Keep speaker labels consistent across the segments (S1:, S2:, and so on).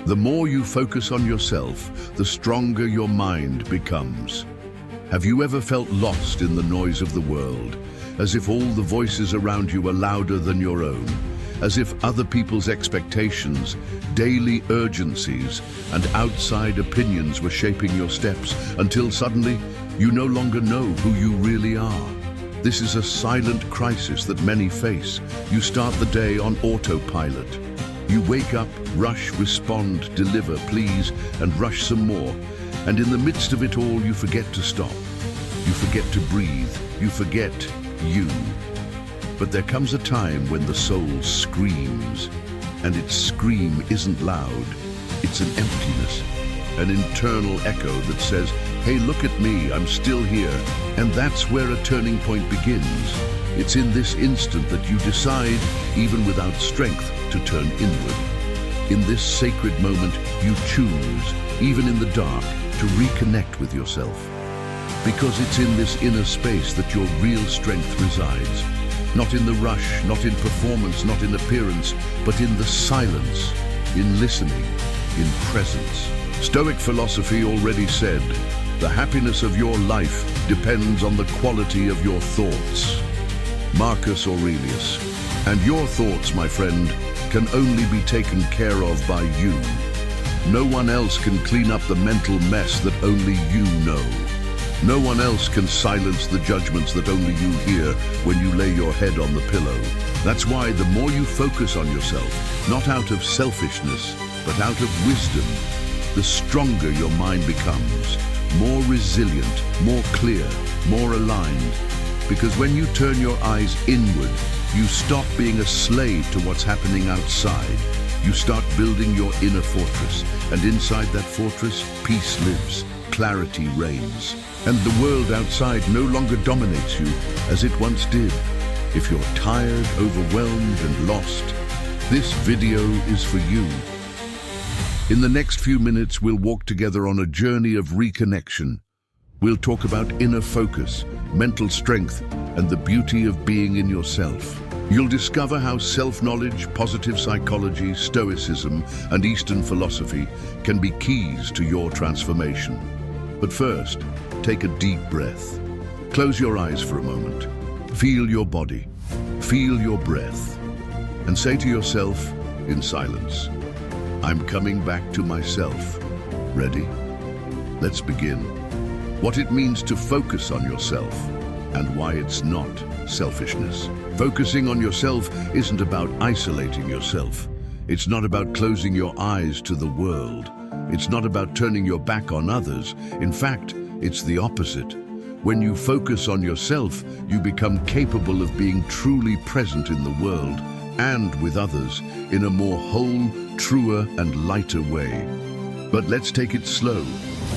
S1: The more you focus on yourself, the stronger your mind becomes. Have you ever felt lost in the noise of the world, as if all the voices around you are louder than your own, as if other people's expectations, daily urgencies, and outside opinions were shaping your steps, until suddenly you no longer know who you really are? This is a silent crisis that many face. You start the day on autopilot. You wake up, rush, respond, deliver, please, and rush some more. And in the midst of it all, you forget to stop. You forget to breathe. You forget you. But there comes a time when the soul screams. And its scream isn't loud. It's an emptiness, an internal echo that says, "Hey, look at me, I'm still here." And that's where a turning point begins. It's in this instant that you decide, even without strength, to turn inward. In this sacred moment, you choose, even in the dark, to reconnect with yourself. Because it's in this inner space that your real strength resides. Not in the rush, not in performance, not in appearance, but in the silence, in listening, in presence. Stoic philosophy already said, "The happiness of your life depends on the quality of your thoughts." Marcus Aurelius. And your thoughts, my friend, can only be taken care of by you. No one else can clean up the mental mess that only you know. No one else can silence the judgments that only you hear when you lay your head on the pillow. That's why the more you focus on yourself, not out of selfishness, but out of wisdom, the stronger your mind becomes, more resilient, more clear, more aligned. Because when you turn your eyes inward, you stop being a slave to what's happening outside. You start building your inner fortress, and inside that fortress, peace lives, clarity reigns. And the world outside no longer dominates you as it once did. If you're tired, overwhelmed, and lost, this video is for you. In the next few minutes, we'll walk together on a journey of reconnection. We'll talk about inner focus, mental strength, and the beauty of being in yourself. You'll discover how self-knowledge, positive psychology, stoicism, and Eastern philosophy can be keys to your transformation. But first, take a deep breath. Close your eyes for a moment. Feel your body. Feel your breath. And say to yourself, in silence, "I'm coming back to myself." Ready? Let's begin. What it means to focus on yourself, and why it's not selfishness. Focusing on yourself isn't about isolating yourself. It's not about closing your eyes to the world. It's not about turning your back on others. In fact, it's the opposite. When you focus on yourself, you become capable of being truly present in the world and with others in a more whole, truer, and lighter way. But let's take it slow.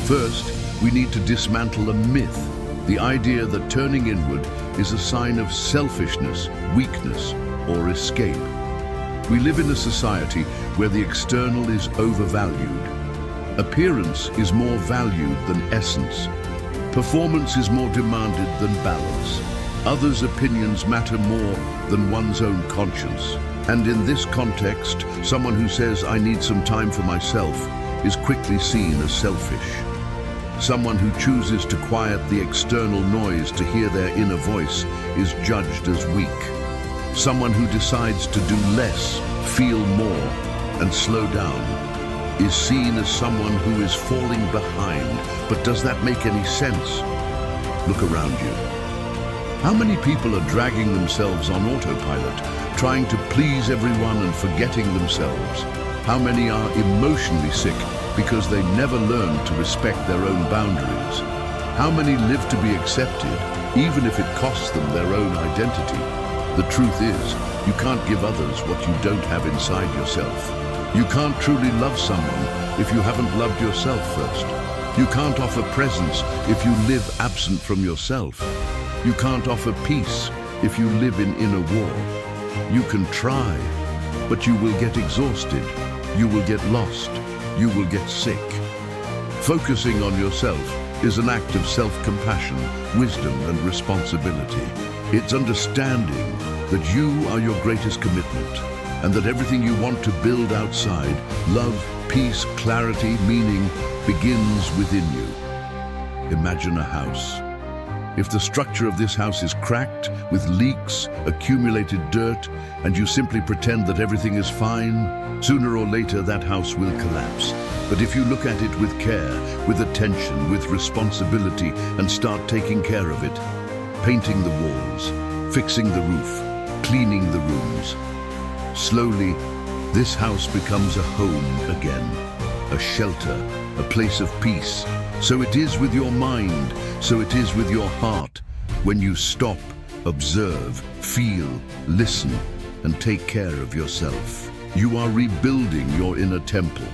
S1: First, we need to dismantle a myth, the idea that turning inward is a sign of selfishness, weakness, or escape. We live in a society where the external is overvalued. Appearance is more valued than essence. Performance is more demanded than balance. Others' opinions matter more than one's own conscience. And in this context, someone who says, "I need some time for myself," is quickly seen as selfish. Someone who chooses to quiet the external noise to hear their inner voice is judged as weak. Someone who decides to do less, feel more, and slow down is seen as someone who is falling behind. But does that make any sense? Look around you. How many people are dragging themselves on autopilot, trying to please everyone and forgetting themselves? How many are emotionally sick because they never learned to respect their own boundaries? How many live to be accepted, even if it costs them their own identity? The truth is, you can't give others what you don't have inside yourself. You can't truly love someone if you haven't loved yourself first. You can't offer presence if you live absent from yourself. You can't offer peace if you live in inner war. You can try, but you will get exhausted. You will get lost. You will get sick. Focusing on yourself is an act of self-compassion, wisdom, and responsibility. It's understanding that you are your greatest commitment, and that everything you want to build outside, love, peace, clarity, meaning begins within you. Imagine a house. If the structure of this house is cracked, with leaks, accumulated dirt, and you simply pretend that everything is fine, sooner or later that house will collapse. But if you look at it with care, with attention, with responsibility, and start taking care of it, painting the walls, fixing the roof, cleaning the rooms, slowly, this house becomes a home again, a shelter, a place of peace. So it is with your mind, so it is with your heart. When you stop, observe, feel, listen, and take care of yourself, you are rebuilding your inner temple.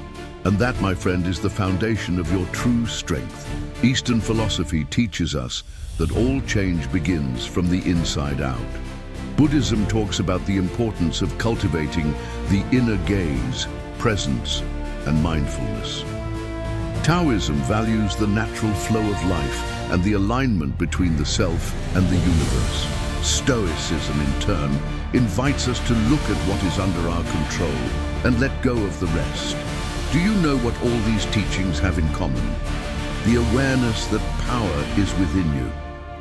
S1: And that, my friend, is the foundation of your true strength. Eastern philosophy teaches us that all change begins from the inside out. Buddhism talks about the importance of cultivating the inner gaze, presence, and mindfulness. Taoism values the natural flow of life and the alignment between the self and the universe. Stoicism, in turn, invites us to look at what is under our control and let go of the rest. Do you know what all these teachings have in common? The awareness that power is within you,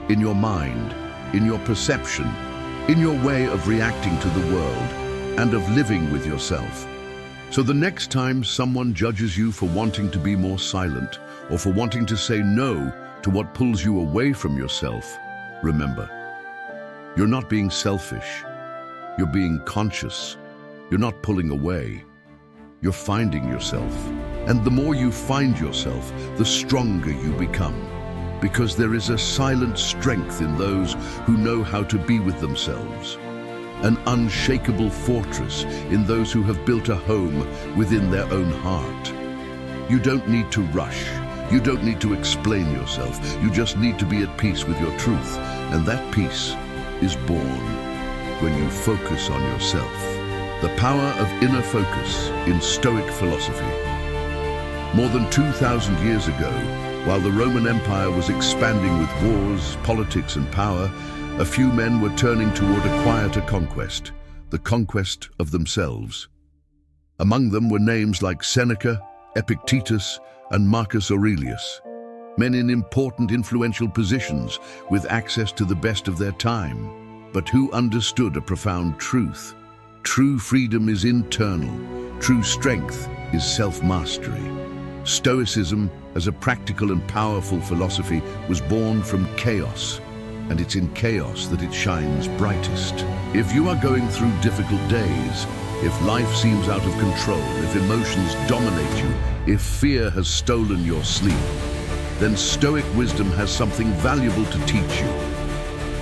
S1: in your mind, in your perception, in your way of reacting to the world, and of living with yourself. So the next time someone judges you for wanting to be more silent, or for wanting to say no to what pulls you away from yourself, remember, you're not being selfish. You're being conscious. You're not pulling away. You're finding yourself. And the more you find yourself, the stronger you become. Because there is a silent strength in those who know how to be with themselves. An unshakable fortress in those who have built a home within their own heart. You don't need to rush. You don't need to explain yourself. You just need to be at peace with your truth. And that peace is born when you focus on yourself. The power of inner focus in Stoic philosophy. More than 2,000 years ago, while the Roman Empire was expanding with wars, politics, and power, a few men were turning toward a quieter conquest, the conquest of themselves. Among them were names like Seneca, Epictetus, and Marcus Aurelius, men in important influential positions with access to the best of their time, but who understood a profound truth. True freedom is internal. True strength is self-mastery. Stoicism, as a practical and powerful philosophy, was born from chaos, and it's in chaos that it shines brightest. If you are going through difficult days, if life seems out of control, if emotions dominate you, if fear has stolen your sleep, then Stoic wisdom has something valuable to teach you.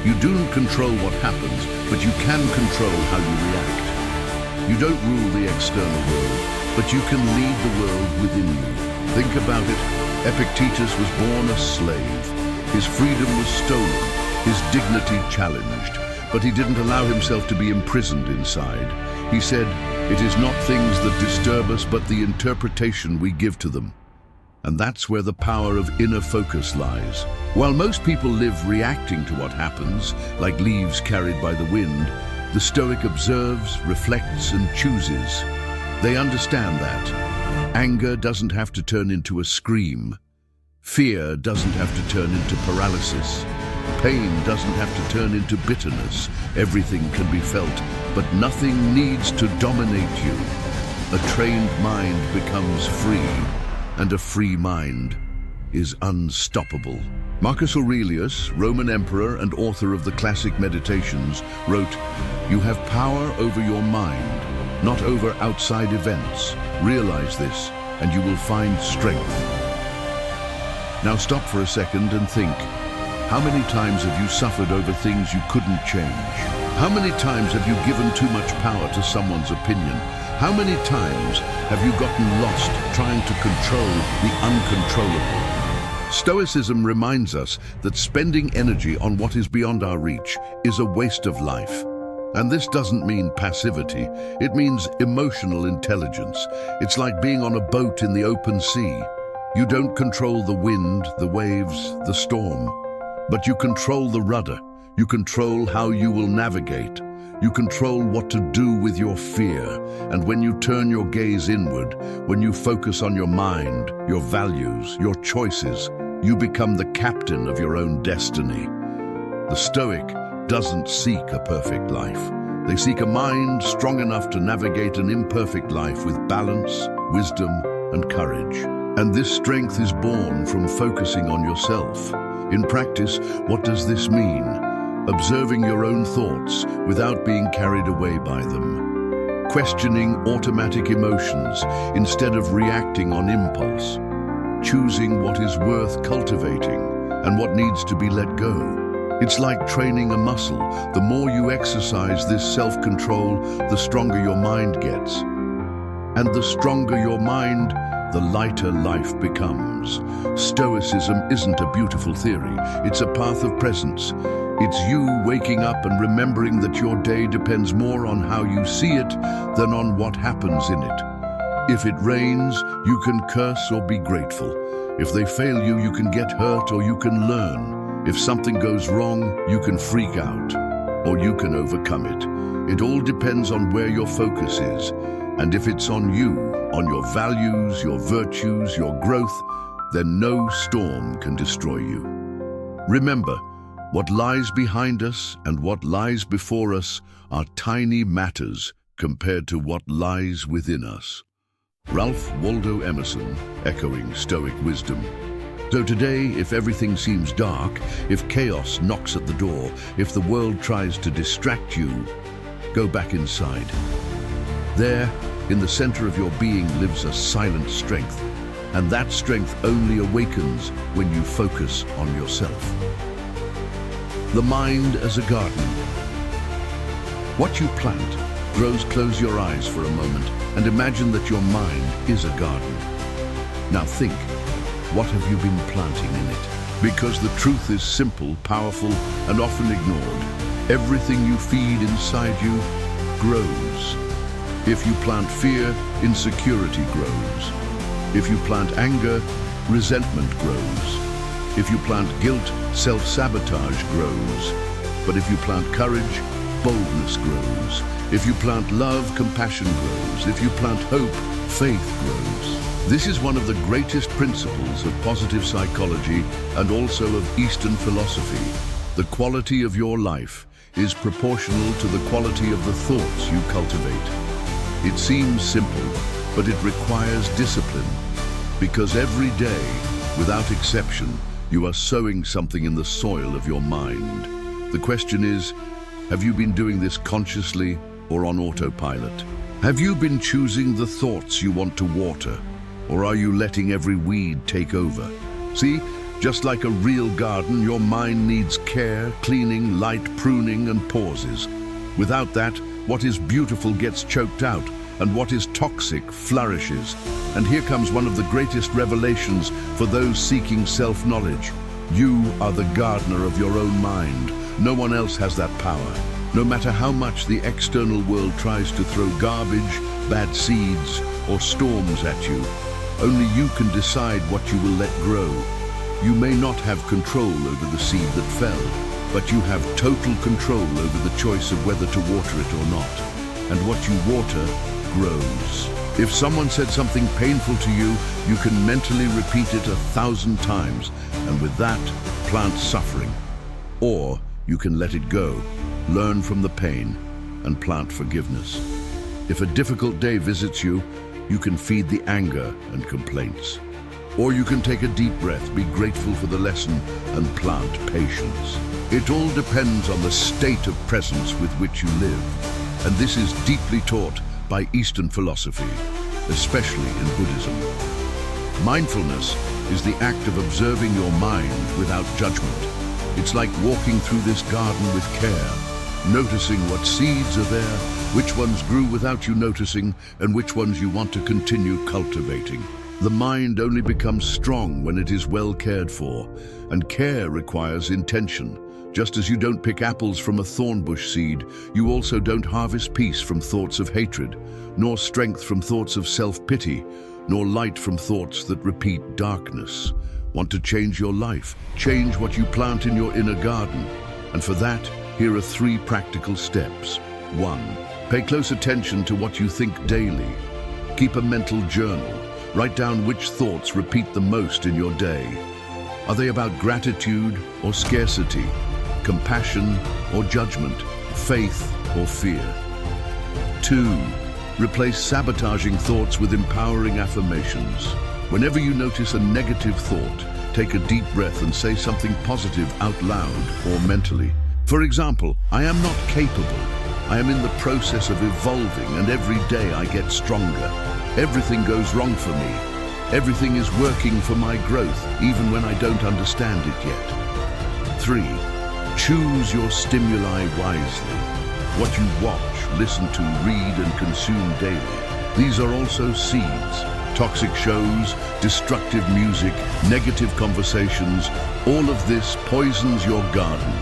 S1: You don't control what happens, but you can control how you react. You don't rule the external world, but you can lead the world within you. Think about it. Epictetus was born a slave. His freedom was stolen, his dignity challenged, but he didn't allow himself to be imprisoned inside. He said, "It is not things that disturb us, but the interpretation we give to them." And that's where the power of inner focus lies. While most people live reacting to what happens, like leaves carried by the wind, the Stoic observes, reflects, and chooses. They understand that anger doesn't have to turn into a scream. Fear doesn't have to turn into paralysis. Pain doesn't have to turn into bitterness. Everything can be felt, but nothing needs to dominate you. A trained mind becomes free, and a free mind is unstoppable. Marcus Aurelius, Roman emperor and author of the classic Meditations, wrote, "You have power over your mind, not over outside events. Realize this, and you will find strength." Now stop for a second and think. How many times have you suffered over things you couldn't change? How many times have you given too much power to someone's opinion? How many times have you gotten lost trying to control the uncontrollable? Stoicism reminds us that spending energy on what is beyond our reach is a waste of life. And this doesn't mean passivity. It means emotional intelligence. It's like being on a boat in the open sea. You don't control the wind, the waves, the storm, but you control the rudder. You control how you will navigate. You control what to do with your fear, and when you turn your gaze inward, when you focus on your mind, your values, your choices, you become the captain of your own destiny. The Stoic doesn't seek a perfect life. They seek a mind strong enough to navigate an imperfect life with balance, wisdom, and courage. And this strength is born from focusing on yourself. In practice, what does this mean? Observing your own thoughts without being carried away by them. Questioning automatic emotions instead of reacting on impulse. Choosing what is worth cultivating and what needs to be let go. It's like training a muscle. The more you exercise this self-control, the stronger your mind gets. And the stronger your mind, the lighter life becomes. Stoicism isn't a beautiful theory. It's a path of presence. It's you waking up and remembering that your day depends more on how you see it than on what happens in it. If it rains, you can curse or be grateful. If they fail you, you can get hurt or you can learn. If something goes wrong, you can freak out, or you can overcome it. It all depends on where your focus is. And if it's on you, on your values, your virtues, your growth, then no storm can destroy you. Remember, what lies behind us and what lies before us are tiny matters compared to what lies within us. Ralph Waldo Emerson, echoing Stoic wisdom. So today, if everything seems dark, if chaos knocks at the door, if the world tries to distract you, go back inside. There, in the center of your being, lives a silent strength, and that strength only awakens when you focus on yourself. The mind as a garden. What you plant grows. Close your eyes for a moment and imagine that your mind is a garden. Now think. What have you been planting in it? Because the truth is simple, powerful, and often ignored. Everything you feed inside you grows. If you plant fear, insecurity grows. If you plant anger, resentment grows. If you plant guilt, self-sabotage grows. But if you plant courage, boldness grows. If you plant love, compassion grows. If you plant hope, faith grows. This is one of the greatest principles of positive psychology and also of Eastern philosophy. The quality of your life is proportional to the quality of the thoughts you cultivate. It seems simple, but it requires discipline, because every day, without exception, you are sowing something in the soil of your mind. The question is, have you been doing this consciously or on autopilot? Have you been choosing the thoughts you want to water? Or are you letting every weed take over? See, just like a real garden, your mind needs care, cleaning, light, pruning, and pauses. Without that, what is beautiful gets choked out, and what is toxic flourishes. And here comes one of the greatest revelations for those seeking self-knowledge. You are the gardener of your own mind. No one else has that power. No matter how much the external world tries to throw garbage, bad seeds, or storms at you, only you can decide what you will let grow. You may not have control over the seed that fell, but you have total control over the choice of whether to water it or not. And what you water grows. If someone said something painful to you, you can mentally repeat it 1,000 times, and with that, plant suffering. Or you can let it go, learn from the pain, and plant forgiveness. If a difficult day visits you, you can feed the anger and complaints. Or you can take a deep breath, be grateful for the lesson, and plant patience. It all depends on the state of presence with which you live. And this is deeply taught by Eastern philosophy, especially in Buddhism. Mindfulness is the act of observing your mind without judgment. It's like walking through this garden with care, noticing what seeds are there, which ones grew without you noticing, and which ones you want to continue cultivating. The mind only becomes strong when it is well cared for, and care requires intention. Just as you don't pick apples from a thorn bush seed, you also don't harvest peace from thoughts of hatred, nor strength from thoughts of self-pity, nor light from thoughts that repeat darkness. Want to change your life? Change what you plant in your inner garden. And for that, here are 3 practical steps. 1. Pay close attention to what you think daily. Keep a mental journal. Write down which thoughts repeat the most in your day. Are they about gratitude or scarcity, compassion or judgment, faith or fear? 2. Replace sabotaging thoughts with empowering affirmations. Whenever you notice a negative thought, take a deep breath and say something positive out loud or mentally. For example, I am not capable. I am in the process of evolving, and every day I get stronger. Everything goes wrong for me. Everything is working for my growth, even when I don't understand it yet. 3. Choose your stimuli wisely. What you watch, listen to, read, and consume daily. These are also seeds. Toxic shows, destructive music, negative conversations, all of this poisons your garden.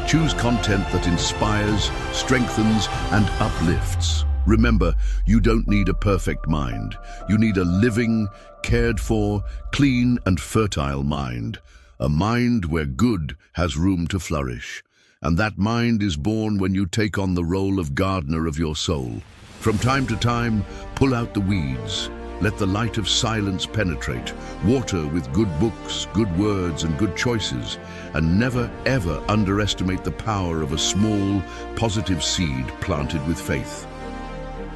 S1: Choose content that inspires, strengthens, and uplifts. Remember, you don't need a perfect mind. You need a living, cared for, clean, and fertile mind. A mind where good has room to flourish. And that mind is born when you take on the role of gardener of your soul. From time to time, pull out the weeds. Let the light of silence penetrate. Water with good books, good words, and good choices. And never, ever underestimate the power of a small, positive seed planted with faith.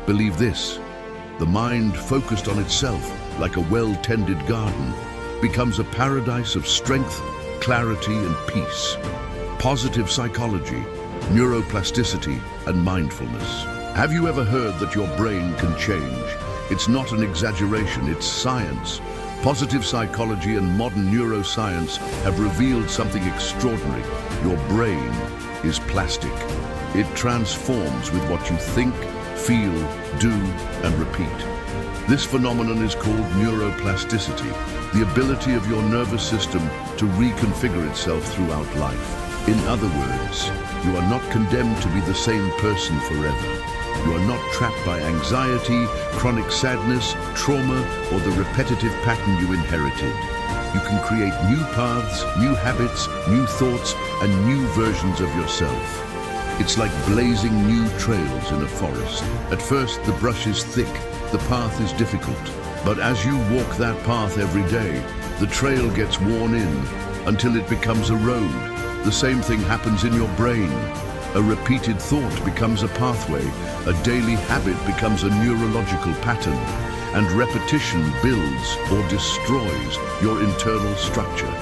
S1: Believe this: the mind focused on itself, like a well-tended garden, becomes a paradise of strength, clarity, and peace. Positive psychology, neuroplasticity, and mindfulness. Have you ever heard that your brain can change? It's not an exaggeration, it's science. Positive psychology and modern neuroscience have revealed something extraordinary. Your brain is plastic. It transforms with what you think, feel, do, and repeat. This phenomenon is called neuroplasticity, the ability of your nervous system to reconfigure itself throughout life. In other words, you are not condemned to be the same person forever. You are not trapped by anxiety, chronic sadness, trauma, or the repetitive pattern you inherited. You can create new paths, new habits, new thoughts, and new versions of yourself. It's like blazing new trails in a forest. At first, the brush is thick, the path is difficult. But as you walk that path every day, the trail gets worn in until it becomes a road. The same thing happens in your brain. A repeated thought becomes a pathway, a daily habit becomes a neurological pattern, and repetition builds or destroys your internal structure.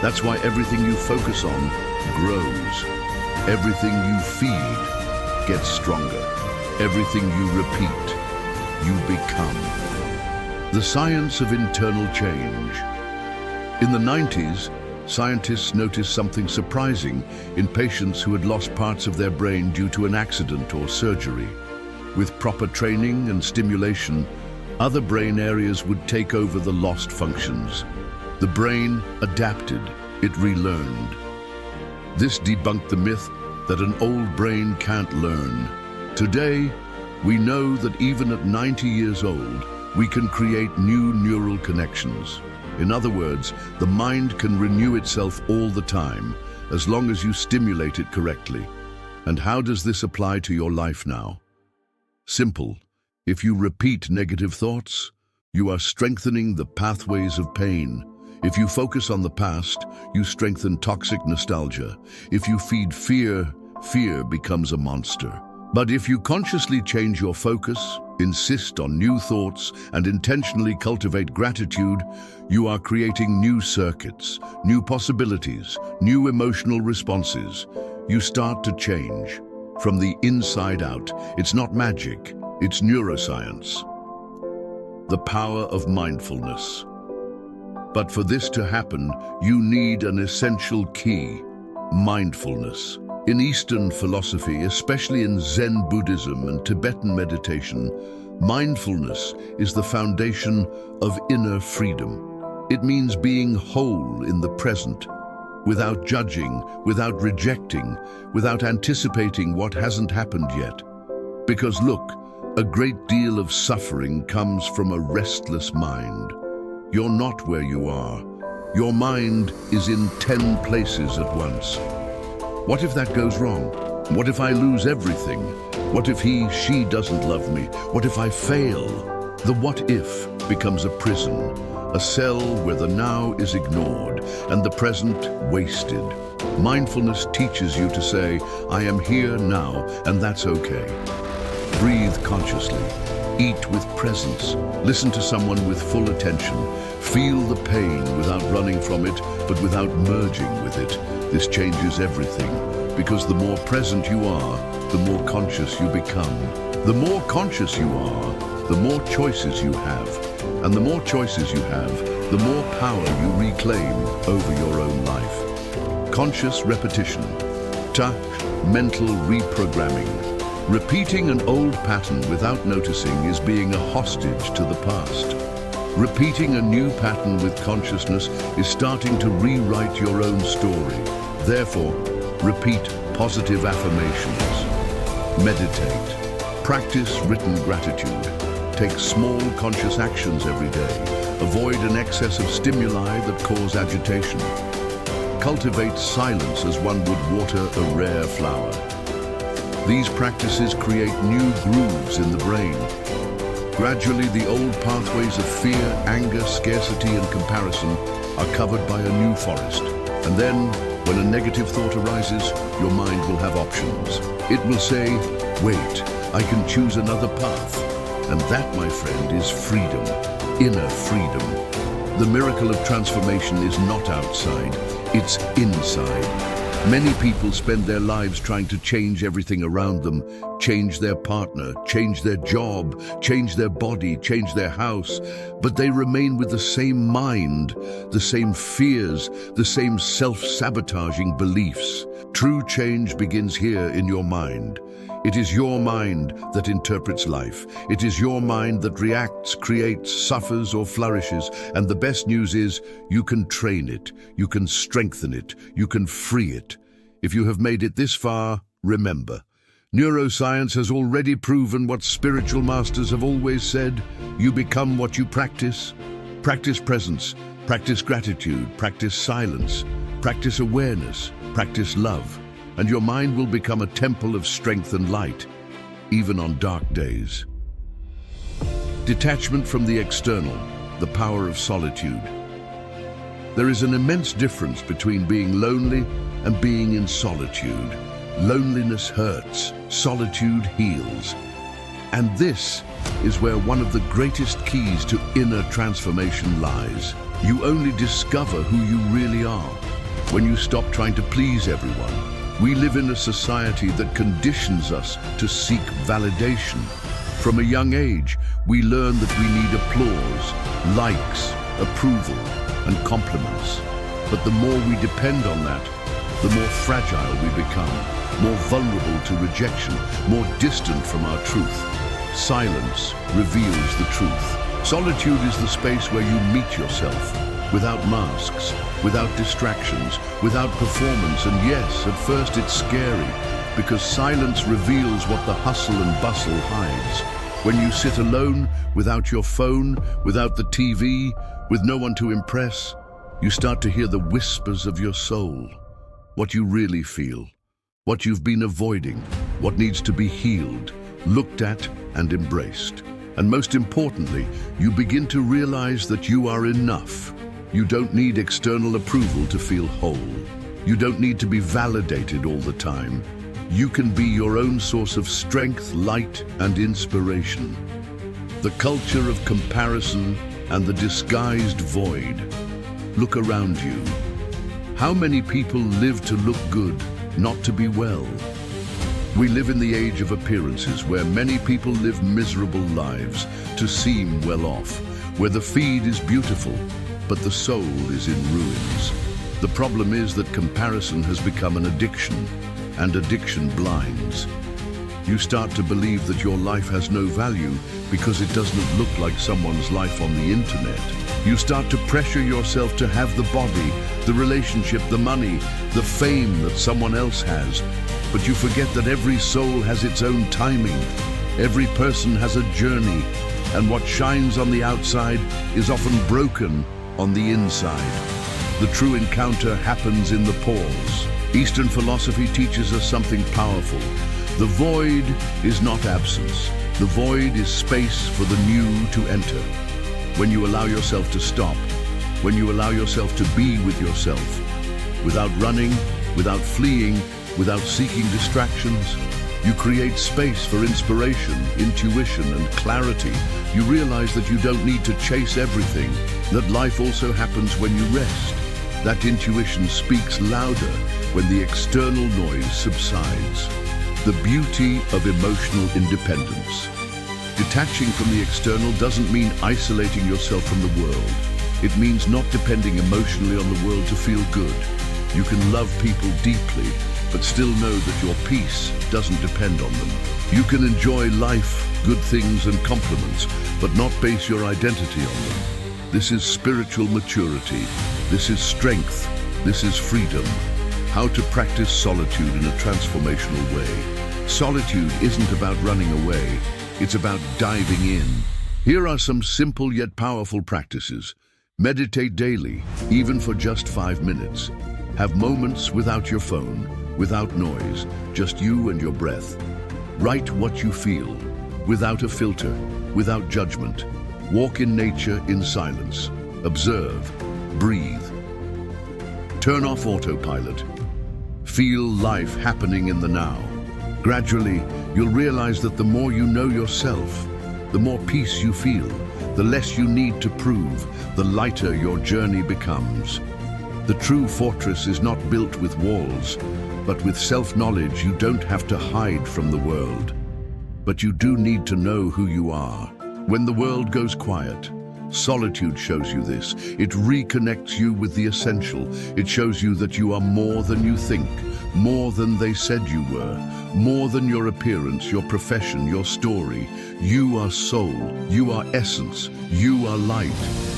S1: That's why everything you focus on grows. Everything you feed gets stronger. Everything you repeat, you become. The science of internal change. In the 90s, scientists noticed something surprising in patients who had lost parts of their brain due to an accident or surgery. With proper training and stimulation, other brain areas would take over the lost functions. The brain adapted, it relearned. This debunked the myth that an old brain can't learn. Today, we know that even at 90 years old, we can create new neural connections. In other words, the mind can renew itself all the time, as long as you stimulate it correctly. And how does this apply to your life now? Simple. If you repeat negative thoughts, you are strengthening the pathways of pain. If you focus on the past, you strengthen toxic nostalgia. If you feed fear, fear becomes a monster. But if you consciously change your focus, insist on new thoughts, and intentionally cultivate gratitude, you are creating new circuits, new possibilities, new emotional responses. You start to change. From the inside out. It's not magic, it's neuroscience. The power of mindfulness. But for this to happen, you need an essential key: mindfulness. In Eastern philosophy, especially in Zen Buddhism and Tibetan meditation, mindfulness is the foundation of inner freedom. It means being whole in the present, without judging, without rejecting, without anticipating what hasn't happened yet. Because look, a great deal of suffering comes from a restless mind. You're not where you are. Your mind is in 10 places at once. What if that goes wrong? What if I lose everything? What if she doesn't love me? What if I fail? The what if becomes a prison, a cell where the now is ignored and the present wasted. Mindfulness teaches you to say, I am here now, and that's okay. Breathe consciously. Eat with presence. Listen to someone with full attention. Feel the pain without running from it, but without merging with it. This changes everything, because the more present you are, the more conscious you become. The more conscious you are, the more choices you have. And the more choices you have, the more power you reclaim over your own life. Conscious repetition. Tak, mental reprogramming. Repeating an old pattern without noticing is being a hostage to the past. Repeating a new pattern with consciousness is starting to rewrite your own story. Therefore, repeat positive affirmations. Meditate. Practice written gratitude. Take small conscious actions every day. Avoid an excess of stimuli that cause agitation. Cultivate silence as one would water a rare flower. These practices create new grooves in the brain. Gradually, the old pathways of fear, anger, scarcity, and comparison are covered by a new forest. And then, when a negative thought arises, your mind will have options. It will say, wait, I can choose another path. And that, my friend, is freedom, inner freedom. The miracle of transformation is not outside, it's inside. Many people spend their lives trying to change everything around them, change their partner, change their job, change their body, change their house, but they remain with the same mind, the same fears, the same self-sabotaging beliefs. True change begins here in your mind. It is your mind that interprets life. It is your mind that reacts, creates, suffers, or flourishes. And the best news is, you can train it, you can strengthen it, you can free it. If you have made it this far, remember, neuroscience has already proven what spiritual masters have always said: you become what you practice. Practice presence, practice gratitude, practice silence, practice awareness, practice love. And your mind will become a temple of strength and light, even on dark days. Detachment from the external, the power of solitude. There is an immense difference between being lonely and being in solitude. Loneliness hurts, solitude heals. And this is where one of the greatest keys to inner transformation lies. You only discover who you really are when you stop trying to please everyone. We live in a society that conditions us to seek validation. From a young age, we learn that we need applause, likes, approval, and compliments. But the more we depend on that, the more fragile we become, more vulnerable to rejection, more distant from our truth. Silence reveals the truth. Solitude is the space where you meet yourself, without masks, without distractions, without performance. And yes, at first it's scary, because silence reveals what the hustle and bustle hides. When you sit alone, without your phone, without the TV, with no one to impress, you start to hear the whispers of your soul. What you really feel, what you've been avoiding, what needs to be healed, looked at and embraced. And most importantly, you begin to realize that you are enough. You don't need external approval to feel whole. You don't need to be validated all the time. You can be your own source of strength, light, and inspiration. The culture of comparison and the disguised void. Look around you. How many people live to look good, not to be well? We live in the age of appearances, where many people live miserable lives to seem well off, where the feed is beautiful, but the soul is in ruins. The problem is that comparison has become an addiction, and addiction blinds. You start to believe that your life has no value because it doesn't look like someone's life on the internet. You start to pressure yourself to have the body, the relationship, the money, the fame that someone else has. But you forget that every soul has its own timing. Every person has a journey, and what shines on the outside is often broken on the inside. The true encounter happens in the pause, Eastern philosophy teaches us something powerful. The void is not absence. The void is space for the new to enter. When you allow yourself to stop, when you allow yourself to be with yourself, without running, without fleeing, without seeking distractions, you create space for inspiration, intuition, and clarity. You realize that you don't need to chase everything, that life also happens when you rest. That intuition speaks louder when the external noise subsides. The beauty of emotional independence. Detaching from the external doesn't mean isolating yourself from the world. It means not depending emotionally on the world to feel good. You can love people deeply, but still know that your peace doesn't depend on them. You can enjoy life, good things and compliments, but not base your identity on them. This is spiritual maturity. This is strength. This is freedom. How to practice solitude in a transformational way. Solitude isn't about running away. It's about diving in. Here are some simple yet powerful practices. Meditate daily, even for just 5 minutes. Have moments without your phone, without noise, just you and your breath. Write what you feel, without a filter, without judgment. Walk in nature in silence. Observe, breathe. Turn off autopilot. Feel life happening in the now. Gradually, you'll realize that the more you know yourself, the more peace you feel, the less you need to prove, the lighter your journey becomes. The true fortress is not built with walls, but with self-knowledge. You don't have to hide from the world, but you do need to know who you are. When the world goes quiet, solitude shows you this. It reconnects you with the essential. It shows you that you are more than you think, more than they said you were, more than your appearance, your profession, your story. You are soul, you are essence, you are light,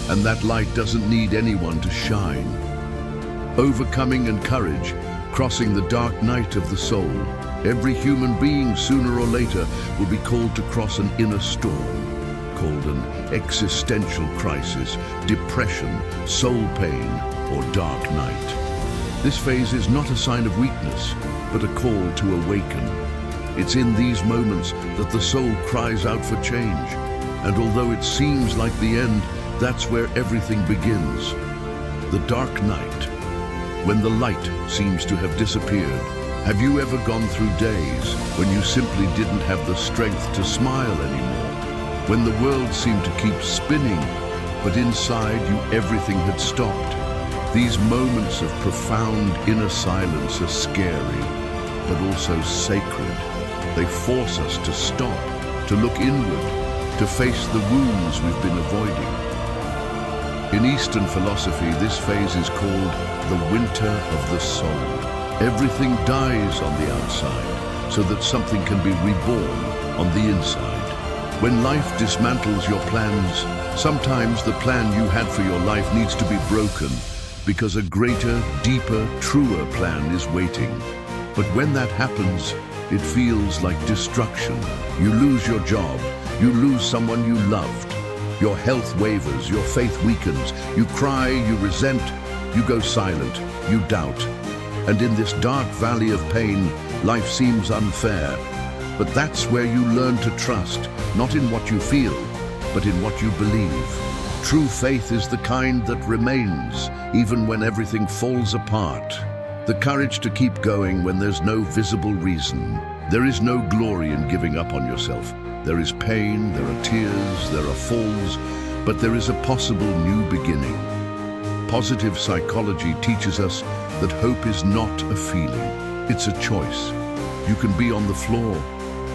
S1: and that light doesn't need anyone to shine. Overcoming and courage, crossing the dark night of the soul. Every human being, sooner or later, will be called to cross an inner storm, called an existential crisis, depression, soul pain, or dark night. This phase is not a sign of weakness, but a call to awaken. It's in these moments that the soul cries out for change. And although it seems like the end, that's where everything begins. The dark night, when the light seems to have disappeared. Have you ever gone through days when you simply didn't have the strength to smile anymore? When the world seemed to keep spinning, but inside you everything had stopped. These moments of profound inner silence are scary, but also sacred. They force us to stop, to look inward, to face the wounds we've been avoiding. In Eastern philosophy, this phase is called the winter of the soul. Everything dies on the outside, so that something can be reborn on the inside. When life dismantles your plans, sometimes the plan you had for your life needs to be broken, because a greater, deeper, truer plan is waiting. But when that happens, it feels like destruction. You lose your job, you lose someone you loved. Your health wavers, your faith weakens, you cry, you resent, you go silent, you doubt. And in this dark valley of pain, life seems unfair. But that's where you learn to trust, not in what you feel, but in what you believe. True faith is the kind that remains, even when everything falls apart. The courage to keep going when there's no visible reason. There is no glory in giving up on yourself. There is pain, there are tears, there are falls, but there is a possible new beginning. Positive psychology teaches us that hope is not a feeling, it's a choice. You can be on the floor,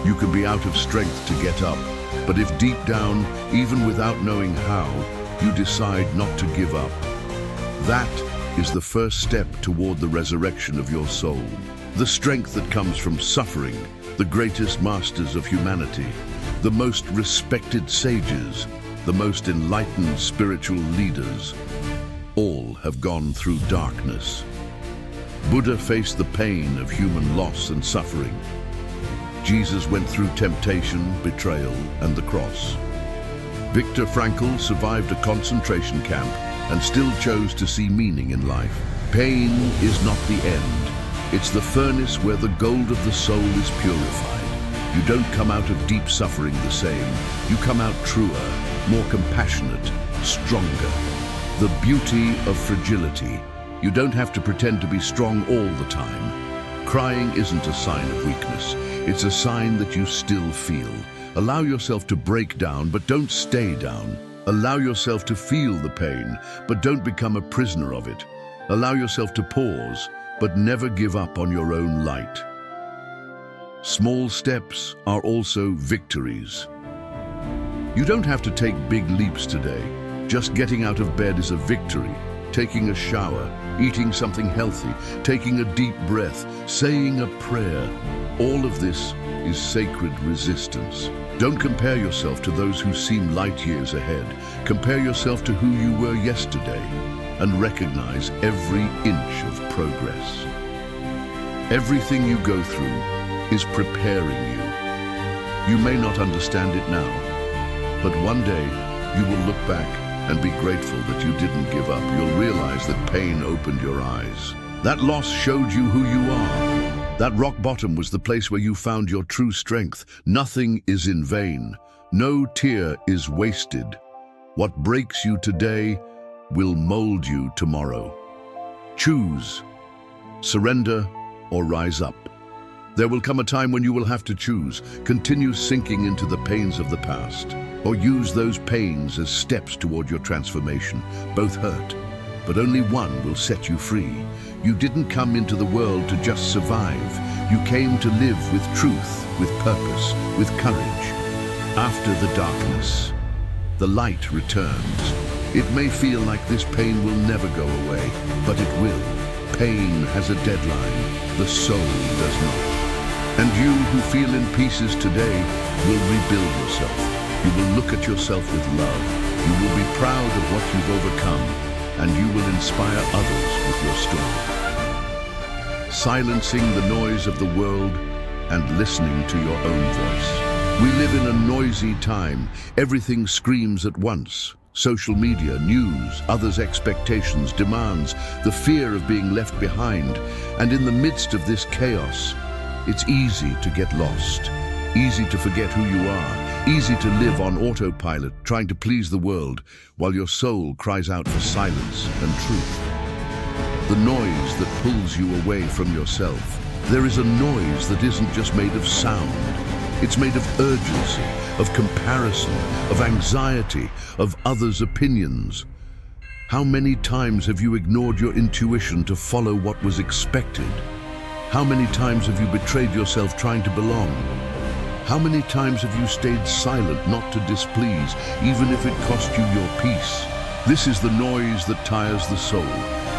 S1: you can be out of strength to get up, but if deep down, even without knowing how, you decide not to give up, that is the first step toward the resurrection of your soul. The strength that comes from suffering, the greatest masters of humanity, the most respected sages, the most enlightened spiritual leaders, all have gone through darkness. Buddha faced the pain of human loss and suffering. Jesus went through temptation, betrayal, and the cross. Viktor Frankl survived a concentration camp and still chose to see meaning in life. Pain is not the end. It's the furnace where the gold of the soul is purified. You don't come out of deep suffering the same. You come out truer, more compassionate, stronger. The beauty of fragility. You don't have to pretend to be strong all the time. Crying isn't a sign of weakness. It's a sign that you still feel. Allow yourself to break down, but don't stay down. Allow yourself to feel the pain, but don't become a prisoner of it. Allow yourself to pause, but never give up on your own light. Small steps are also victories. You don't have to take big leaps today. Just getting out of bed is a victory. Taking a shower, eating something healthy, taking a deep breath, saying a prayer. All of this is sacred resistance. Don't compare yourself to those who seem light years ahead. Compare yourself to who you were yesterday and recognize every inch of progress. Everything you go through is preparing you. You may not understand it now, but one day you will look back and be grateful that you didn't give up. You'll realize that pain opened your eyes. That loss showed you who you are. That rock bottom was the place where you found your true strength. Nothing is in vain. No tear is wasted. What breaks you today will mold you tomorrow. Choose. Surrender or rise up. There will come a time when you will have to choose. Continue sinking into the pains of the past, or use those pains as steps toward your transformation. Both hurt, but only one will set you free. You didn't come into the world to just survive. You came to live with truth, with purpose, with courage. After the darkness, the light returns. It may feel like this pain will never go away, but it will. Pain has a deadline. The soul does not. And you who feel in pieces today will rebuild yourself. You will look at yourself with love. You will be proud of what you've overcome, and you will inspire others with your story. Silencing the noise of the world and listening to your own voice. We live in a noisy time. Everything screams at once. Social media, news, others' expectations, demands, the fear of being left behind. And in the midst of this chaos, it's easy to get lost, easy to forget who you are, easy to live on autopilot, trying to please the world, while your soul cries out for silence and truth. The noise that pulls you away from yourself. There is a noise that isn't just made of sound. It's made of urgency, of comparison, of anxiety, of others' opinions. How many times have you ignored your intuition to follow what was expected? How many times have you betrayed yourself trying to belong? How many times have you stayed silent not to displease, even if it cost you your peace? This is the noise that tires the soul.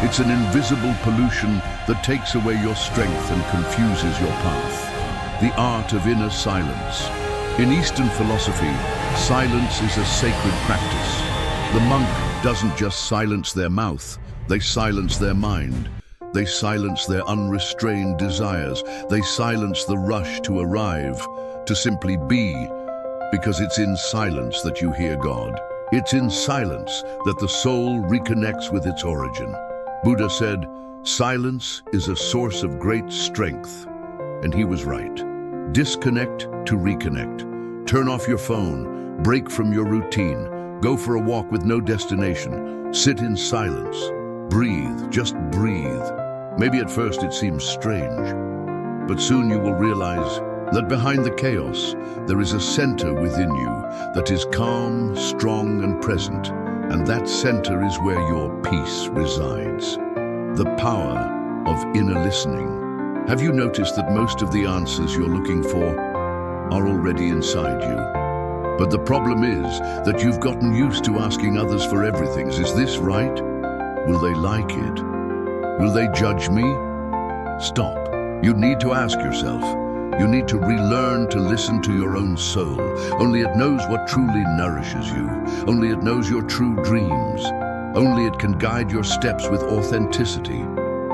S1: It's an invisible pollution that takes away your strength and confuses your path. The art of inner silence. In Eastern philosophy, silence is a sacred practice. The monk doesn't just silence their mouth, they silence their mind. They silence their unrestrained desires. They silence the rush to arrive, to simply be, because it's in silence that you hear God. It's in silence that the soul reconnects with its origin. Buddha said, "Silence is a source of great strength." And he was right. Disconnect to reconnect. Turn off your phone, break from your routine, go for a walk with no destination, sit in silence, breathe, just breathe. Maybe at first it seems strange, but soon you will realize that behind the chaos, there is a center within you that is calm, strong, and present, and that center is where your peace resides. The power of inner listening. Have you noticed that most of the answers you're looking for are already inside you? But the problem is that you've gotten used to asking others for everything. Is this right? Will they like it? Will they judge me? Stop. You need to ask yourself. You need to relearn to listen to your own soul. Only it knows what truly nourishes you. Only it knows your true dreams. Only it can guide your steps with authenticity.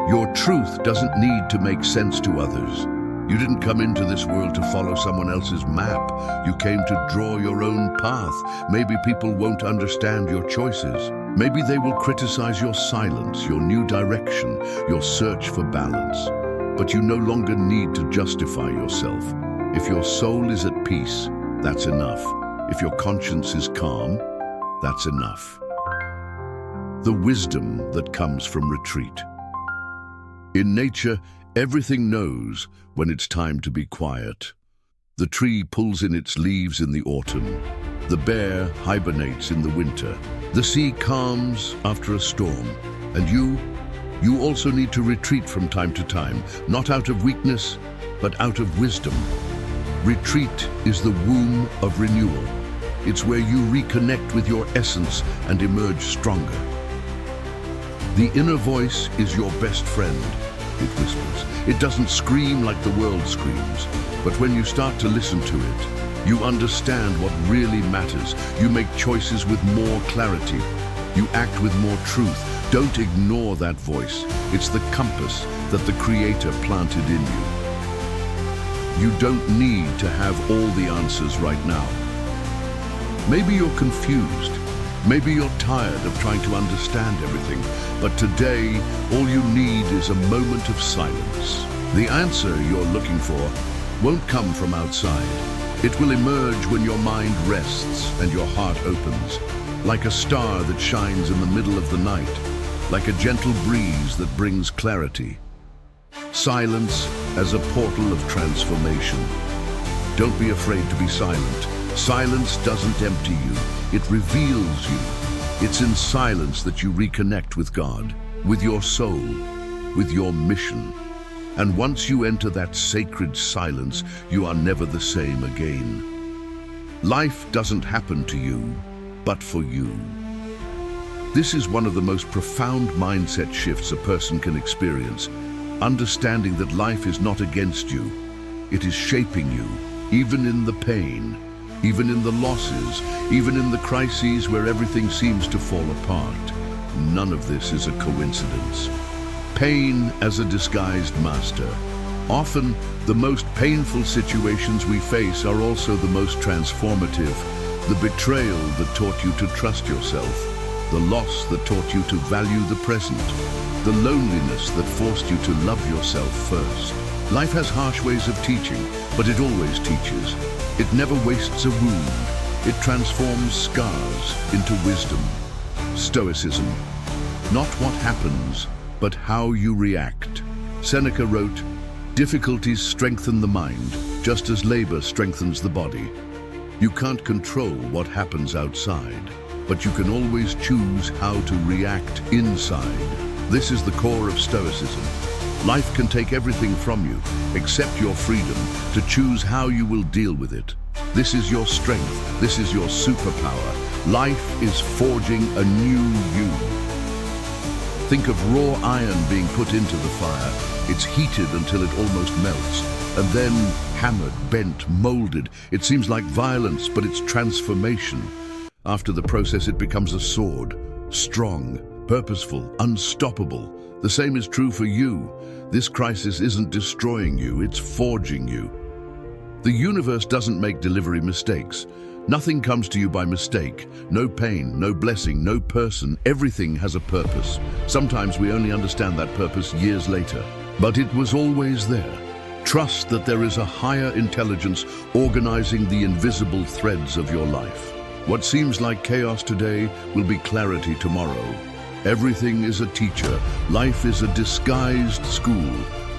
S1: Your truth doesn't need to make sense to others. You didn't come into this world to follow someone else's map. You came to draw your own path. Maybe people won't understand your choices. Maybe they will criticize your silence, your new direction, your search for balance. but you no longer need to justify yourself. If your soul is at peace, that's enough. If your conscience is calm, that's enough. The wisdom that comes from retreat. In nature, everything knows when it's time to be quiet. The tree pulls in its leaves in the autumn. The bear hibernates in the winter. The sea calms after a storm. And you also need to retreat from time to time, not out of weakness, but out of wisdom. Retreat is the womb of renewal. It's where you reconnect with your essence and emerge stronger. The inner voice is your best friend, it whispers. It doesn't scream like the world screams, but when you start to listen to it, you understand what really matters. You make choices with more clarity. You act with more truth. Don't ignore that voice. It's the compass that the Creator planted in you. You don't need to have all the answers right now. Maybe you're confused. Maybe you're tired of trying to understand everything. But today, all you need is a moment of silence. The answer you're looking for won't come from outside. It will emerge when your mind rests and your heart opens, like a star that shines in the middle of the night, like a gentle breeze that brings clarity. Silence as a portal of transformation. Don't be afraid to be silent. Silence doesn't empty you, it reveals you. It's in silence that you reconnect with God, with your soul, with your mission. And once you enter that sacred silence, you are never the same again. Life doesn't happen to you, but for you. This is one of the most profound mindset shifts a person can experience. Understanding that life is not against you. It is shaping you, even in the pain, even in the losses, even in the crises where everything seems to fall apart. None of this is a coincidence. Pain as a disguised master. Often, the most painful situations we face are also the most transformative. The betrayal that taught you to trust yourself. The loss that taught you to value the present. The loneliness that forced you to love yourself first. Life has harsh ways of teaching, but it always teaches. It never wastes a wound. It transforms scars into wisdom. Stoicism. Not what happens, but how you react. Seneca wrote, "Difficulties strengthen the mind, just as labor strengthens the body." You can't control what happens outside, but you can always choose how to react inside. This is the core of Stoicism. Life can take everything from you, except your freedom to choose how you will deal with it. This is your strength. This is your superpower. Life is forging a new you. Think of raw iron being put into the fire. It's heated until it almost melts, and then hammered, bent, molded. It seems like violence, but it's transformation. After the process, it becomes a sword, strong, purposeful, unstoppable. The same is true for you. This crisis isn't destroying you, it's forging you. The universe doesn't make delivery mistakes. Nothing comes to you by mistake. No pain, no blessing, no person. Everything has a purpose. Sometimes we only understand that purpose years later. But it was always there. Trust that there is a higher intelligence organizing the invisible threads of your life. What seems like chaos today will be clarity tomorrow. Everything is a teacher. Life is a disguised school.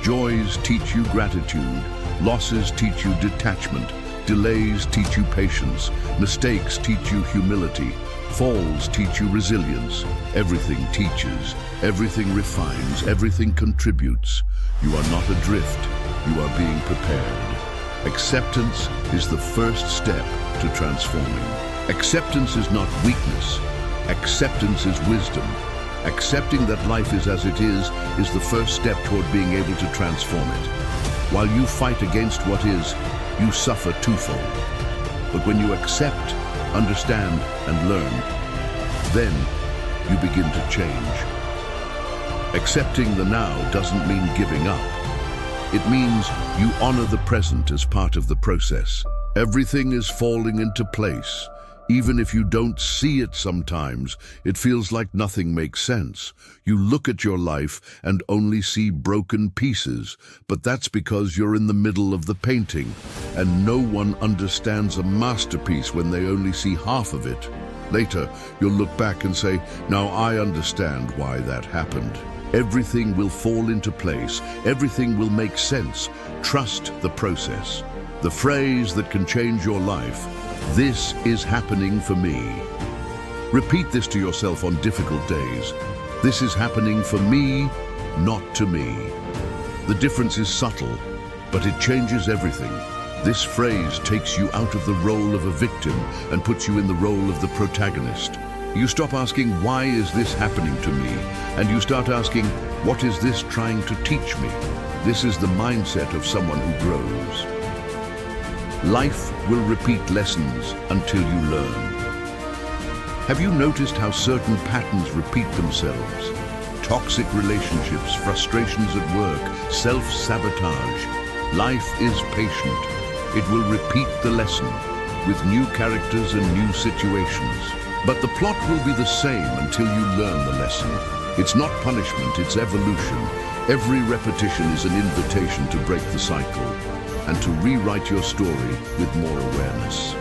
S1: Joys teach you gratitude. Losses teach you detachment. Delays teach you patience. Mistakes teach you humility. Falls teach you resilience. Everything teaches. Everything refines. Everything contributes. You are not adrift. You are being prepared. Acceptance is the first step to transforming. Acceptance is not weakness. Acceptance is wisdom. Accepting that life is as it is the first step toward being able to transform it. While you fight against what is, you suffer twofold. But when you accept, understand, and learn, then you begin to change. Accepting the now doesn't mean giving up. It means you honor the present as part of the process. Everything is falling into place. Even if you don't see it sometimes, it feels like nothing makes sense. You look at your life and only see broken pieces, but that's because you're in the middle of the painting, and no one understands a masterpiece when they only see half of it. Later, you'll look back and say, "Now I understand why that happened." Everything will fall into place. Everything will make sense. Trust the process. The phrase that can change your life: "This is happening for me." Repeat this to yourself on difficult days. This is happening for me, not to me. The difference is subtle, but it changes everything. This phrase takes you out of the role of a victim and puts you in the role of the protagonist. You stop asking, "Why is this happening to me?" and you start asking, "What is this trying to teach me?" This is the mindset of someone who grows. Life will repeat lessons until you learn. Have you noticed how certain patterns repeat themselves? Toxic relationships, frustrations at work, self-sabotage. Life is patient. It will repeat the lesson with new characters and new situations. But the plot will be the same until you learn the lesson. It's not punishment, it's evolution. Every repetition is an invitation to break the cycle and to rewrite your story with more awareness.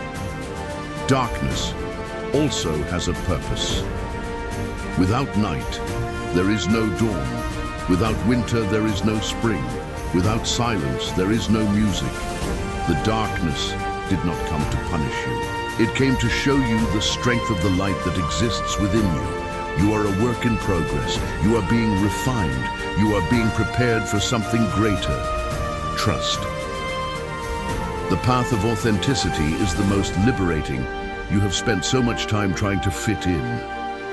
S1: Darkness also has a purpose. Without night, there is no dawn. Without winter, there is no spring. Without silence, there is no music. The darkness did not come to punish you. It came to show you the strength of the light that exists within you. You are a work in progress. You are being refined. You are being prepared for something greater. Trust. The path of authenticity is the most liberating. You have spent so much time trying to fit in,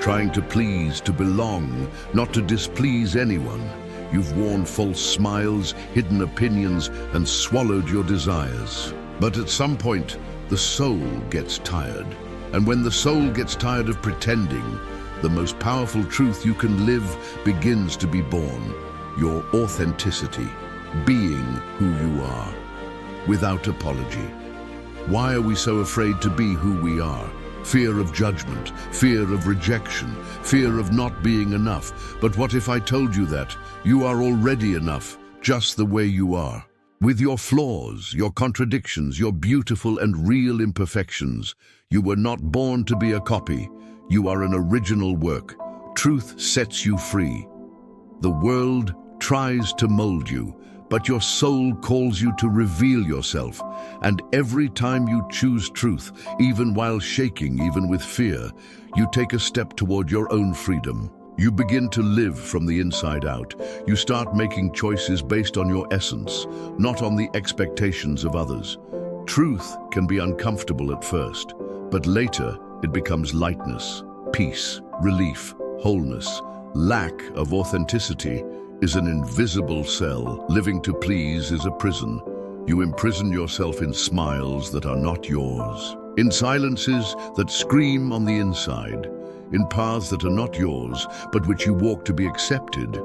S1: trying to please, to belong, not to displease anyone. You've worn false smiles, hidden opinions, and swallowed your desires. But at some point, the soul gets tired. And when the soul gets tired of pretending, the most powerful truth you can live begins to be born. Your authenticity, being who you are, without apology. Why are we so afraid to be who we are? Fear of judgment, fear of rejection, fear of not being enough. But what if I told you that you are already enough, just the way you are? With your flaws, your contradictions, your beautiful and real imperfections, you were not born to be a copy. You are an original work. Truth sets you free. The world tries to mold you, but your soul calls you to reveal yourself. And every time you choose truth, even while shaking, even with fear, you take a step toward your own freedom. You begin to live from the inside out. You start making choices based on your essence, not on the expectations of others. Truth can be uncomfortable at first, but later it becomes lightness, peace, relief, wholeness. Lack of authenticity is an invisible cell. Living to please is a prison. You imprison yourself in smiles that are not yours, in silences that scream on the inside, in paths that are not yours, but which you walk to be accepted.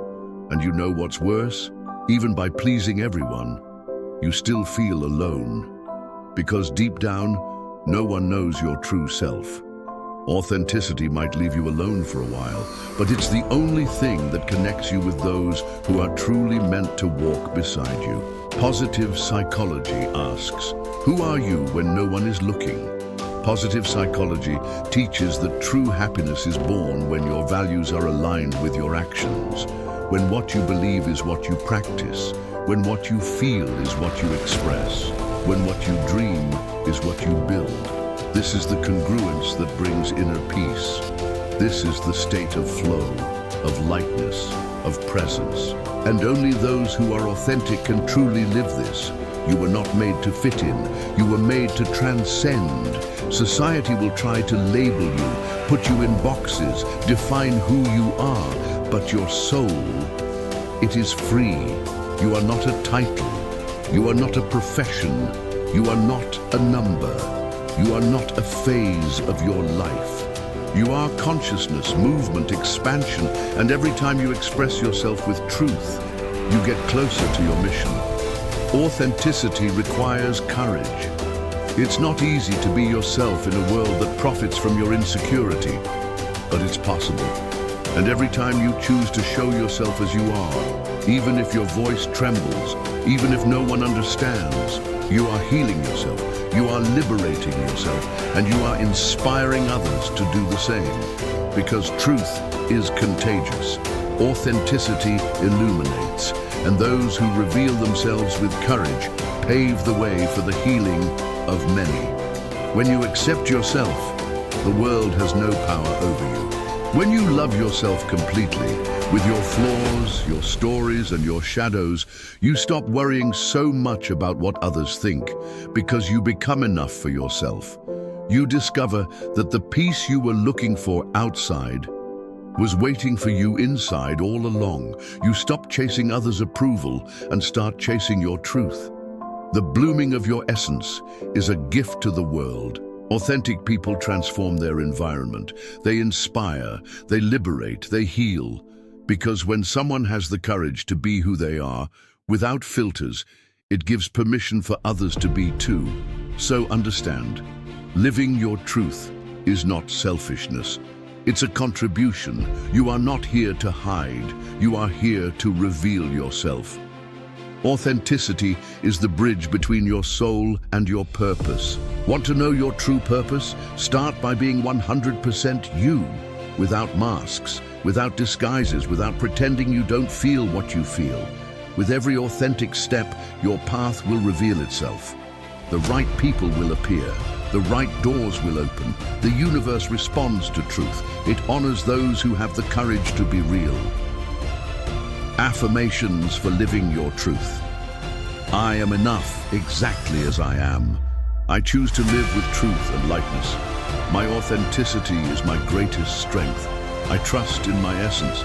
S1: And you know what's worse? Even by pleasing everyone, you still feel alone. Because deep down, no one knows your true self. Authenticity might leave you alone for a while, but it's the only thing that connects you with those who are truly meant to walk beside you. Positive psychology asks, who are you when no one is looking? Positive psychology teaches that true happiness is born when your values are aligned with your actions, when what you believe is what you practice, when what you feel is what you express, when what you dream is what you build. This is the congruence that brings inner peace. This is the state of flow, of lightness, of presence. And only those who are authentic can truly live this. You were not made to fit in. You were made to transcend. Society will try to label you, put you in boxes, define who you are. But your soul, it is free. You are not a title. You are not a profession. You are not a number. You are not a phase of your life. You are consciousness, movement, expansion, and every time you express yourself with truth, you get closer to your mission. Authenticity requires courage. It's not easy to be yourself in a world that profits from your insecurity, but it's possible. And every time you choose to show yourself as you are, even if your voice trembles, even if no one understands, you are healing yourself, you are liberating yourself, and you are inspiring others to do the same. Because truth is contagious, authenticity illuminates, and those who reveal themselves with courage pave the way for the healing of many. When you accept yourself, the world has no power over you. When you love yourself completely, with your flaws, your stories, and your shadows, you stop worrying so much about what others think, because you become enough for yourself. You discover that the peace you were looking for outside was waiting for you inside all along. You stop chasing others' approval and start chasing your truth. The blooming of your essence is a gift to the world. Authentic people transform their environment. They inspire, they liberate, they heal. Because when someone has the courage to be who they are, without filters, it gives permission for others to be too. So understand, living your truth is not selfishness. It's a contribution. You are not here to hide. You are here to reveal yourself. Authenticity is the bridge between your soul and your purpose. Want to know your true purpose? Start by being 100% you, without masks, without disguises, without pretending you don't feel what you feel. With every authentic step, your path will reveal itself. The right people will appear. The right doors will open. The universe responds to truth. It honors those who have the courage to be real. Affirmations for living your truth. I am enough exactly as I am. I choose to live with truth and lightness. My authenticity is my greatest strength. I trust in my essence.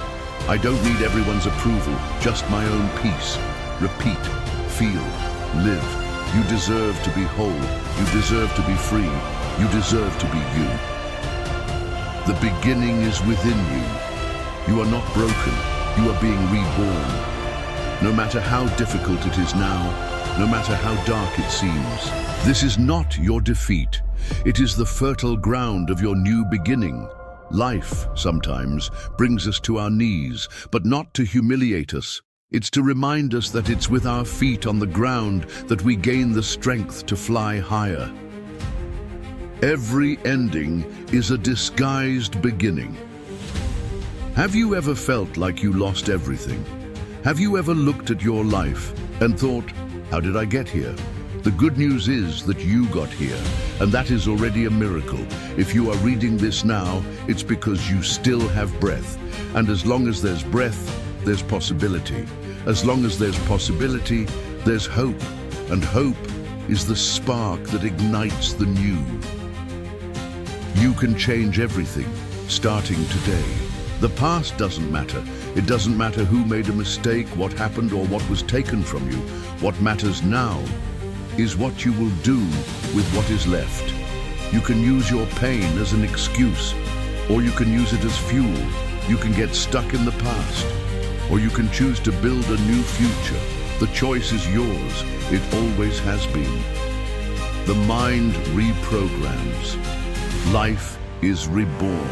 S1: I don't need everyone's approval, just my own peace. Repeat, feel, live. You deserve to be whole. You deserve to be free. You deserve to be you. The beginning is within you. You are not broken. You are being reborn. No matter how difficult it is now, no matter how dark it seems, this is not your defeat. It is the fertile ground of your new beginning. Life, sometimes, brings us to our knees, but not to humiliate us. It's to remind us that it's with our feet on the ground that we gain the strength to fly higher. Every ending is a disguised beginning. Have you ever felt like you lost everything? Have you ever looked at your life and thought, how did I get here? The good news is that you got here, and that is already a miracle. If you are reading this now, it's because you still have breath. And as long as there's breath, there's possibility. As long as there's possibility, there's hope. And hope is the spark that ignites the new. You can change everything, starting today. The past doesn't matter. It doesn't matter who made a mistake, what happened, or what was taken from you. What matters now is what you will do with what is left. You can use your pain as an excuse, or you can use it as fuel. You can get stuck in the past, or you can choose to build a new future. The choice is yours. It always has been. The mind reprograms. Life is reborn.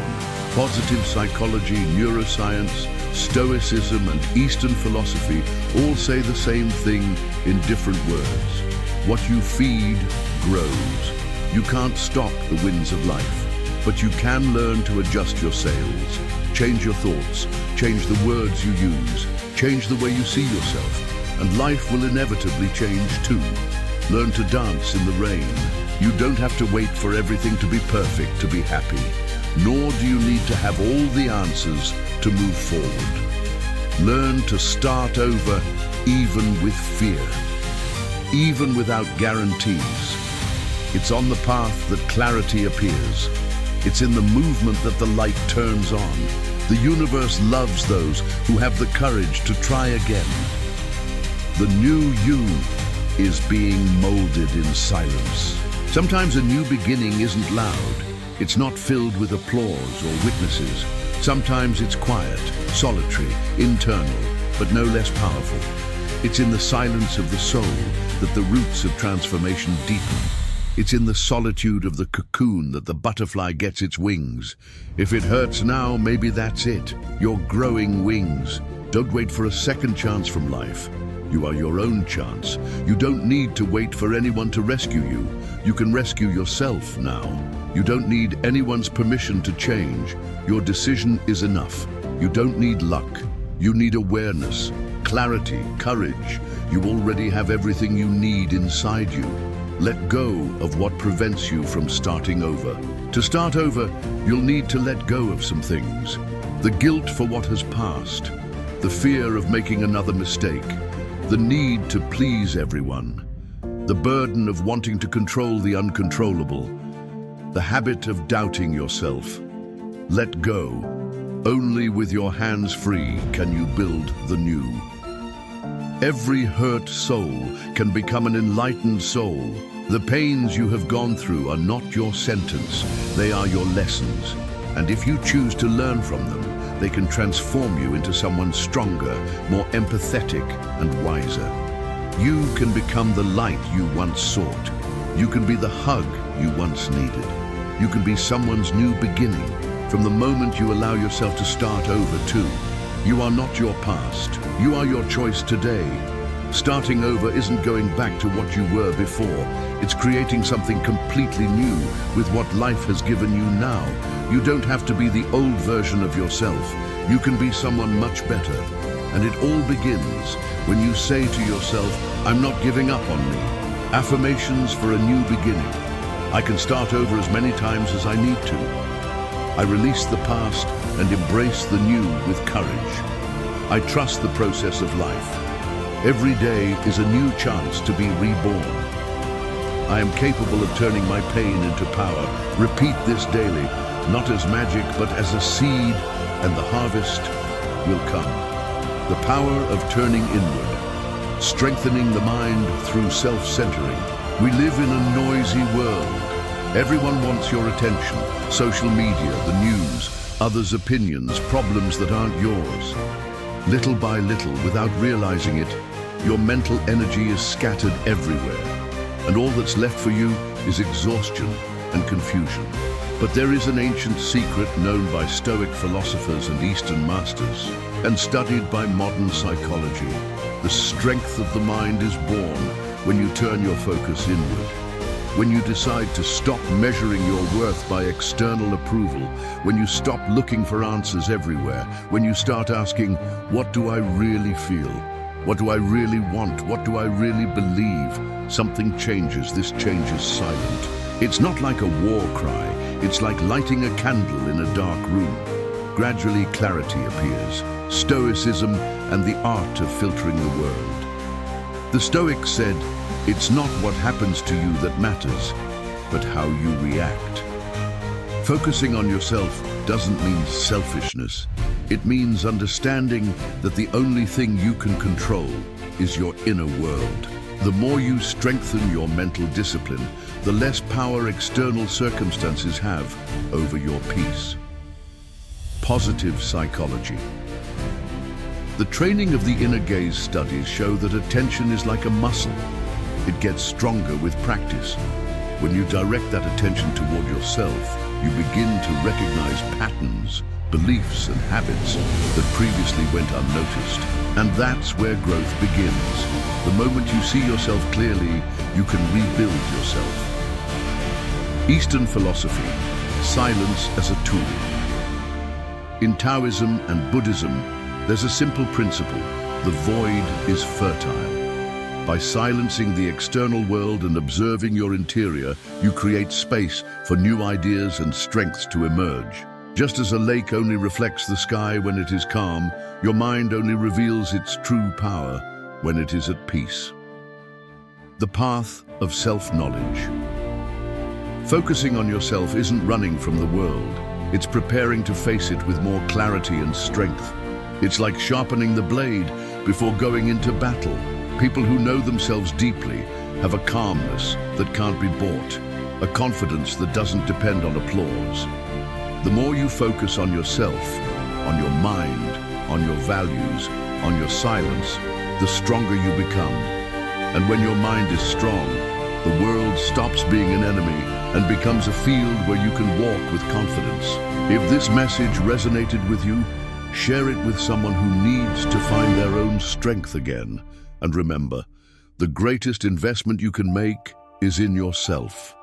S1: Positive psychology, neuroscience, stoicism, and Eastern philosophy all say the same thing in different words. What you feed grows. You can't stop the winds of life, but you can learn to adjust your sails, change your thoughts, change the words you use, change the way you see yourself, and life will inevitably change too. Learn to dance in the rain. You don't have to wait for everything to be perfect to be happy, nor do you need to have all the answers to move forward. Learn to start over even with fear, even without guarantees. It's on the path that clarity appears. It's in the movement that the light turns on. The universe loves those who have the courage to try again. The new you is being molded in silence. Sometimes a new beginning isn't loud. It's not filled with applause or witnesses. Sometimes it's quiet, solitary, internal, but no less powerful. It's in the silence of the soul that the roots of transformation deepen. It's in the solitude of the cocoon that the butterfly gets its wings. If it hurts now, maybe that's it. You're growing wings. Don't wait for a second chance from life. You are your own chance. You don't need to wait for anyone to rescue you. You can rescue yourself now. You don't need anyone's permission to change. Your decision is enough. You don't need luck. You need awareness, clarity, courage. You already have everything you need inside you. Let go of what prevents you from starting over. To start over, you'll need to let go of some things. The guilt for what has passed, the fear of making another mistake, the need to please everyone, the burden of wanting to control the uncontrollable, the habit of doubting yourself. Let go. Only with your hands free can you build the new. Every hurt soul can become an enlightened soul. The pains you have gone through are not your sentence, they are your lessons. And if you choose to learn from them, they can transform you into someone stronger, more empathetic and wiser. You can become the light you once sought. You can be the hug you once needed. You can be someone's new beginning from the moment you allow yourself to start over too. You are not your past. You are your choice today. Starting over isn't going back to what you were before. It's creating something completely new with what life has given you now. You don't have to be the old version of yourself. You can be someone much better. And it all begins when you say to yourself, I'm not giving up on me. Affirmations for a new beginning. I can start over as many times as I need to. I release the past and embrace the new with courage. I trust the process of life. Every day is a new chance to be reborn. I am capable of turning my pain into power. Repeat this daily, not as magic, but as a seed, and the harvest will come. The power of turning inward, strengthening the mind through self-centering. We live in a noisy world. Everyone wants your attention. Social media, the news, others' opinions, problems that aren't yours. Little by little, without realizing it, your mental energy is scattered everywhere. And all that's left for you is exhaustion and confusion. But there is an ancient secret known by Stoic philosophers and Eastern masters, and studied by modern psychology. The strength of the mind is born when you turn your focus inward. When you decide to stop measuring your worth by external approval, when you stop looking for answers everywhere, when you start asking, what do I really feel? What do I really want? What do I really believe? Something changes. This change is silent. It's not like a war cry. It's like lighting a candle in a dark room. Gradually, clarity appears. Stoicism and the art of filtering the world. The Stoics said, it's not what happens to you that matters, but how you react. Focusing on yourself doesn't mean selfishness. It means understanding that the only thing you can control is your inner world. The more you strengthen your mental discipline, the less power external circumstances have over your peace. Positive psychology. The training of the inner gaze studies show that attention is like a muscle. It gets stronger with practice. When you direct that attention toward yourself, you begin to recognize patterns, beliefs, and habits that previously went unnoticed. And that's where growth begins. The moment you see yourself clearly, you can rebuild yourself. Eastern philosophy, silence as a tool. In Taoism and Buddhism, there's a simple principle: the void is fertile. By silencing the external world and observing your interior, you create space for new ideas and strengths to emerge. Just as a lake only reflects the sky when it is calm, your mind only reveals its true power when it is at peace. The path of self-knowledge. Focusing on yourself isn't running from the world. It's preparing to face it with more clarity and strength. It's like sharpening the blade before going into battle. People who know themselves deeply have a calmness that can't be bought, a confidence that doesn't depend on applause. The more you focus on yourself, on your mind, on your values, on your silence, the stronger you become. And when your mind is strong, the world silence stops being an enemy and becomes a field where you can walk with confidence. If this message resonated with you, share it with someone who needs to find their own strength again. And remember, the greatest investment you can make is in yourself.